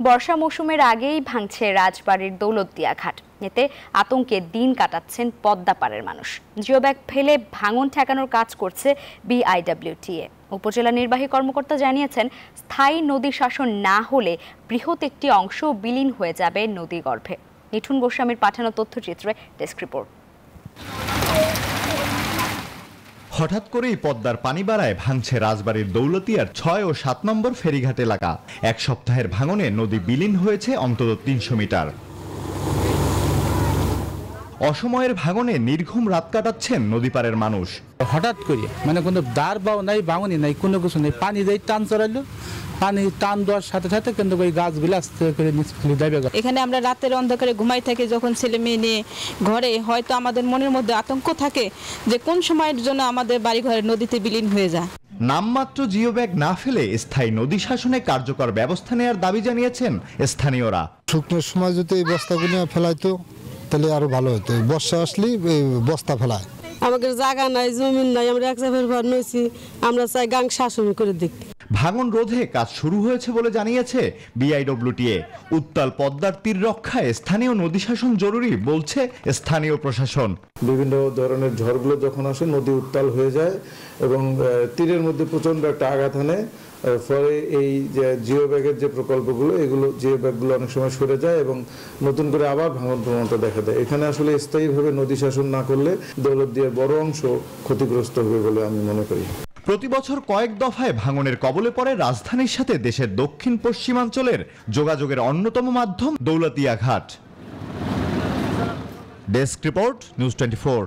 বর্ষা মৌসুমের আগেই ভাঙছে রাজবাড়ীর দৌলতদিয়া ঘাট। এতে আতঙ্কে দিন কাটাচ্ছেন পদ্মাপাড়ের মানুষ। জিওব্যাগ ফেলে ভাঙন ঠেকানোর কাজ করছে বিআইডব্লিউটিএ। উপজেলা নির্বাহী কর্মকর্তা জানিয়েছেন, স্থায়ী নদী শাসন না হলে বৃহৎ একটি অংশ বিলীন হয়ে যাবে নদীগর্ভে। মিঠুন গোস্বামীর পাঠানো তথ্যচিত্রে ডেস্ক রিপোর্ট। হঠাৎ করেই পদ্মার পানি বাড়ায় ভাঙছে রাজবাড়ীর দৌলতিয়ার ৬ ও ৭ নম্বর ফেরিঘাট এলাকা। এক সপ্তাহের ভাঙনে নদী বিলীন হয়েছে অন্তত ৩০০ মিটার। অসময়ের ভাঙনে নির্ঘুম রাত কাটাচ্ছেন নদীপাড়ের মানুষ। হঠাৎ করে কোনো দ্বার বাও নাই, ভাঙনি নাই, কোনো কিছু নেই। পানি দিয়ে টান চড়াইলো, পানি টান দেওয়ার সাথে সাথে কিন্তু ওই গাছগুলো আস্তে করে যাবে। এখানে আমরা রাতের অন্ধকারে ঘুমাই থাকি, যখন ছেলে মেয়ে নিয়ে ঘরে, হয়তো আমাদের মনের মধ্যে আতঙ্ক থাকে যে কোন সময়ের জন্য আমাদের বাড়ি ঘরে নদীতে বিলীন হয়ে যায়। নামমাত্র জিওব্যাগ না ফেলে স্থায়ী নদী শাসনে কার্যকর ব্যবস্থা নেওয়ার দাবি জানিয়েছেন স্থানীয়রা। শুকনোর সময় যদি এই বস্তাগুলো ফেলাইতো তাহলে আরো ভালো হতো। বর্ষা আসলে বস্তা ফেলায়। আমাদের জায়গা নাই, জমি নাই, আমরা এক জায়গায় ঘর নইছি, আমরা চাই গাং শাসন করে দিক। ভাঙন রোধে কাজ শুরু হয়েছে বলে জানিয়েছে বিআইডব্লিউটিএ। উত্তাল পদ্মার তীর রক্ষায় স্থানীয় নদী শাসন জরুরি বলছে স্থানীয় প্রশাসন। বিভিন্ন ধরনের ঝড়গুলো যখন আসে নদী উত্তাল হয়ে যায় এবং তীরের মধ্যে প্রচন্ড একটা আঘাত হানে, ফলে এই যে জিওব্যাগের যে প্রকল্পগুলো, এগুলো জিওব্যাগগুলো অনেক সময় সরে যায় এবং নতুন করে আবার ভাঙন প্রবণতা দেখা দেয়। এখানে আসলে স্থায়ীভাবে নদী শাসন না করলে দৌলতদিয়ার বড় অংশ ক্ষতিগ্রস্ত হবে বলে আমি মনে করি। প্রতি বছর কয়েক দফায় ভাঙনের কবলে পড়ে রাজধানীর সাথে দেশের দক্ষিণ পশ্চিমাঞ্চলের যোগাযোগের অন্যতম মাধ্যম দৌলতিয়া ঘাট। Desk report, news 24।